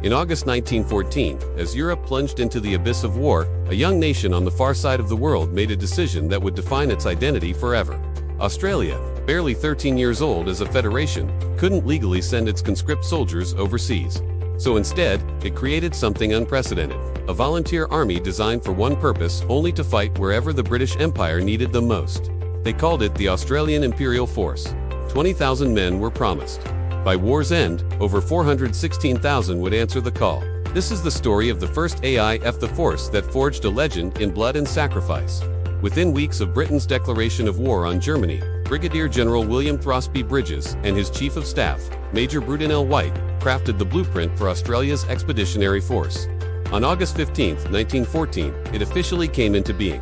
In August 1914, as Europe plunged into the abyss of war, a young nation on the far side of the world made a decision that would define its identity forever. Australia, barely 13 years old as a federation, couldn't legally send its conscript soldiers overseas. So instead, it created something unprecedented, a volunteer army designed for one purpose, only to fight wherever the British Empire needed them most. They called it the Australian Imperial Force. 20,000 men were promised. By war's end, over 416,000 would answer the call. This is the story of the first AIF, the force that forged a legend in blood and sacrifice. Within weeks of Britain's declaration of war on Germany, Brigadier General William Throsby Bridges and his Chief of Staff, Major Brudenell White, crafted the blueprint for Australia's expeditionary force. On August 15, 1914, it officially came into being.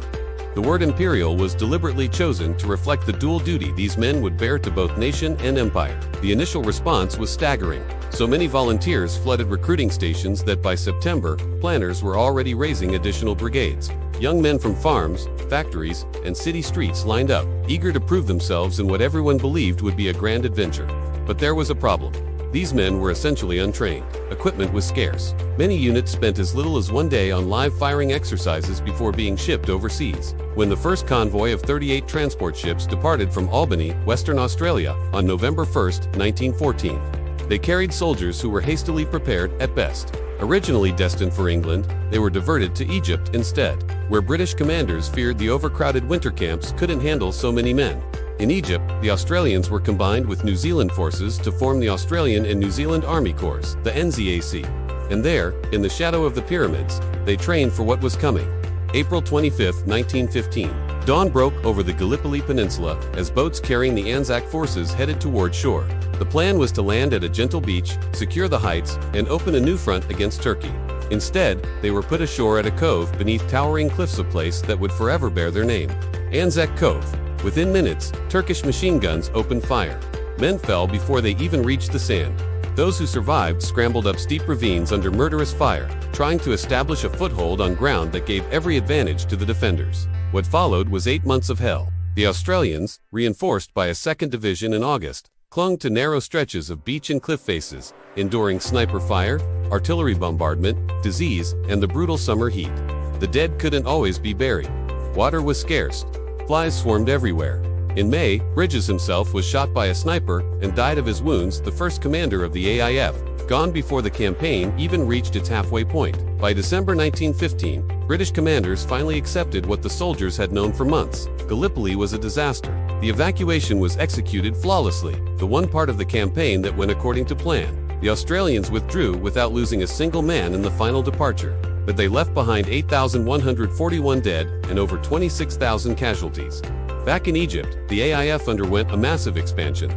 The word imperial was deliberately chosen to reflect the dual duty these men would bear to both nation and empire. The initial response was staggering. So many volunteers flooded recruiting stations that by September, planners were already raising additional brigades. Young men from farms, factories, and city streets lined up, eager to prove themselves in what everyone believed would be a grand adventure. But there was a problem. These men were essentially untrained. Equipment was scarce. Many units spent as little as one day on live firing exercises before being shipped overseas. When the first convoy of 38 transport ships departed from Albany, Western Australia, on November 1, 1914, they carried soldiers who were hastily prepared at best. Originally destined for England, they were diverted to Egypt instead, where British commanders feared the overcrowded winter camps couldn't handle so many men. In Egypt, the Australians were combined with New Zealand forces to form the Australian and New Zealand Army Corps, the NZAC. And there, in the shadow of the pyramids, they trained for what was coming. April 25, 1915. Dawn broke over the Gallipoli Peninsula as boats carrying the Anzac forces headed toward shore. The plan was to land at a gentle beach, secure the heights, and open a new front against Turkey. Instead, they were put ashore at a cove beneath towering cliffs, a place that would forever bear their name, Anzac Cove. Within minutes, Turkish machine guns opened fire. Men fell before they even reached the sand. Those who survived scrambled up steep ravines under murderous fire, trying to establish a foothold on ground that gave every advantage to the defenders. What followed was 8 months of hell. The Australians, reinforced by a 2nd Division in August, clung to narrow stretches of beach and cliff faces, enduring sniper fire, artillery bombardment, disease, and the brutal summer heat. The dead couldn't always be buried. Water was scarce. Flies swarmed everywhere. In May, Bridges himself was shot by a sniper and died of his wounds, the first commander of the AIF, gone before the campaign even reached its halfway point. By December 1915, British commanders finally accepted what the soldiers had known for months. Gallipoli was a disaster. The evacuation was executed flawlessly, the one part of the campaign that went according to plan. The Australians withdrew without losing a single man in the final departure, but they left behind 8,141 dead and over 26,000 casualties. Back in Egypt, the AIF underwent a massive expansion.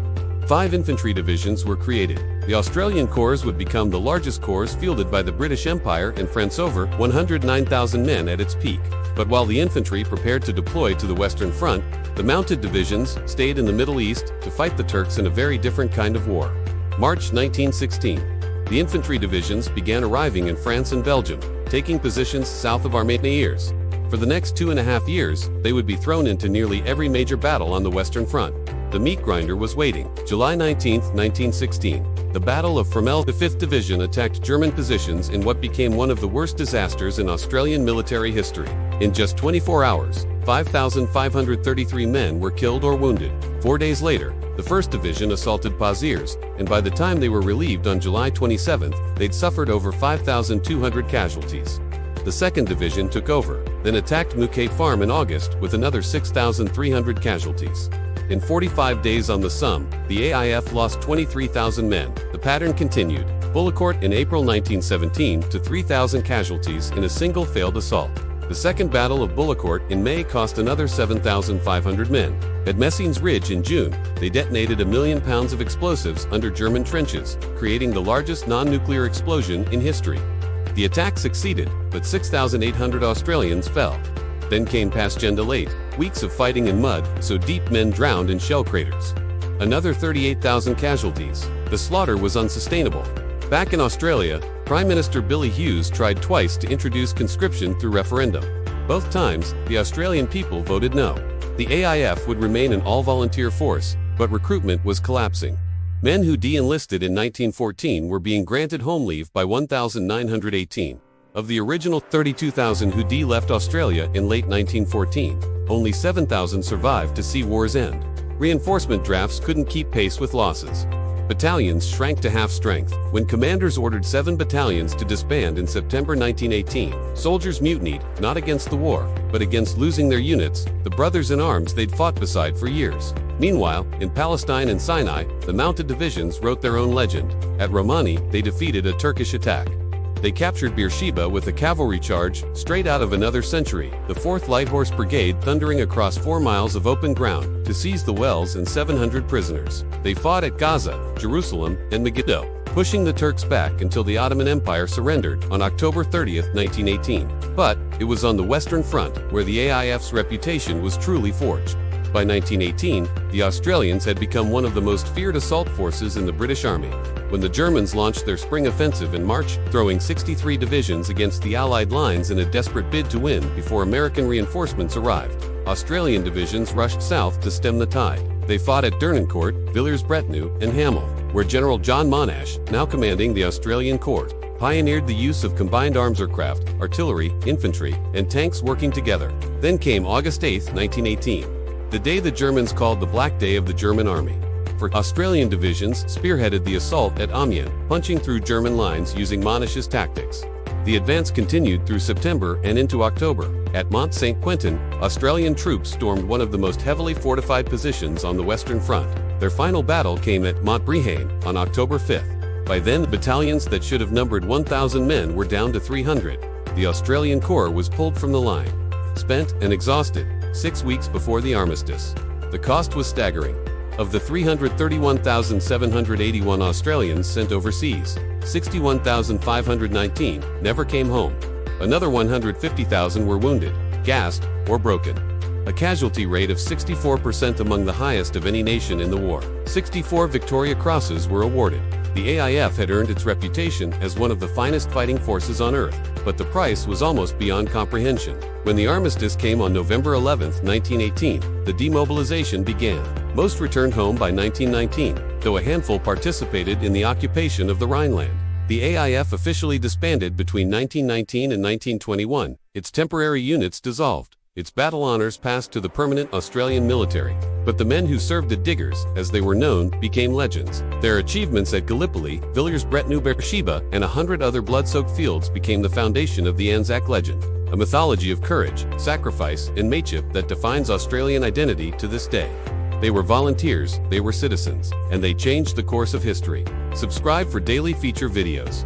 5 infantry divisions were created. The Australian Corps would become the largest corps fielded by the British Empire and France, over 109,000 men at its peak. But while the infantry prepared to deploy to the Western Front, the mounted divisions stayed in the Middle East to fight the Turks in a very different kind of war. March 1916. The infantry divisions began arriving in France and Belgium, taking positions south of Armeniers. For the next 2.5 years, they would be thrown into nearly every major battle on the Western Front. The meat grinder was waiting. July 19, 1916. The Battle of Fromelles. The 5th Division attacked German positions in what became one of the worst disasters in Australian military history. In just 24 hours, 5,533 men were killed or wounded. 4 days later, the 1st Division assaulted Pasiers, and by the time they were relieved on July 27, they'd suffered over 5,200 casualties. The 2nd Division took over, then attacked Mouquet Farm in August with another 6,300 casualties. In 45 days on the Somme, the AIF lost 23,000 men. The pattern continued. Bullecourt in April 1917 to 3,000 casualties in a single failed assault. The Second Battle of Bullecourt in May cost another 7,500 men. At Messines Ridge in June, they detonated 1 million pounds of explosives under German trenches, creating the largest non-nuclear explosion in history. The attack succeeded, but 6,800 Australians fell. Then came Passchendaele 8, weeks of fighting in mud, so deep men drowned in shell craters. Another 38,000 casualties. The slaughter was unsustainable. Back in Australia, Prime Minister Billy Hughes tried twice to introduce conscription through referendum. Both times, the Australian people voted no. The AIF would remain an all-volunteer force, but recruitment was collapsing. Men who de-enlisted in 1914 were being granted home leave by 1,918. Of the original 32,000 who left Australia in late 1914, only 7,000 survived to see war's end. Reinforcement drafts couldn't keep pace with losses. Battalions shrank to half strength. When commanders ordered 7 battalions to disband in September 1918, soldiers mutinied, not against the war, but against losing their units, the brothers in arms they'd fought beside for years. Meanwhile, in Palestine and Sinai, the mounted divisions wrote their own legend. At Romani, they defeated a Turkish attack. They captured Beersheba with a cavalry charge straight out of another century, the 4th Light Horse Brigade thundering across 4 miles of open ground to seize the wells and 700 prisoners. They fought at Gaza, Jerusalem, and Megiddo, pushing the Turks back until the Ottoman Empire surrendered on October 30, 1918. But it was on the Western Front where the AIF's reputation was truly forged. By 1918, the Australians had become one of the most feared assault forces in the British Army. When the Germans launched their spring offensive in March, throwing 63 divisions against the Allied lines in a desperate bid to win before American reinforcements arrived, Australian divisions rushed south to stem the tide. They fought at Dernancourt, Villers-Bretonneux, and Hamel, where General John Monash, now commanding the Australian Corps, pioneered the use of combined arms aircraft, artillery, infantry, and tanks working together. Then came August 8, 1918. The day the Germans called the Black Day of the German Army. For Australian divisions spearheaded the assault at Amiens, punching through German lines using Monash's tactics. The advance continued through September and into October. At Mont Saint-Quentin, Australian troops stormed one of the most heavily fortified positions on the Western Front. Their final battle came at Montbretagne on October 5th. By then, battalions that should have numbered 1,000 men were down to 300. The Australian Corps was pulled from the line, spent and exhausted, 6 weeks before the armistice. The cost was staggering. Of the 331,781 Australians sent overseas, 61,519 never came home. Another 150,000 were wounded, gassed, or broken. A casualty rate of 64% among the highest of any nation in the war. 64 Victoria Crosses were awarded. The AIF had earned its reputation as one of the finest fighting forces on Earth, but the price was almost beyond comprehension. When the armistice came on November 11, 1918, the demobilization began. Most returned home by 1919, though a handful participated in the occupation of the Rhineland. The AIF officially disbanded between 1919 and 1921. Its temporary units dissolved. Its battle honors passed to the permanent Australian military. But the men who served the diggers, as they were known, became legends. Their achievements at Gallipoli, Villers-Bretonneux, Beersheba, and 100 other blood-soaked fields became the foundation of the Anzac legend, a mythology of courage, sacrifice, and mateship that defines Australian identity to this day. They were volunteers, they were citizens, and they changed the course of history. Subscribe for daily feature videos.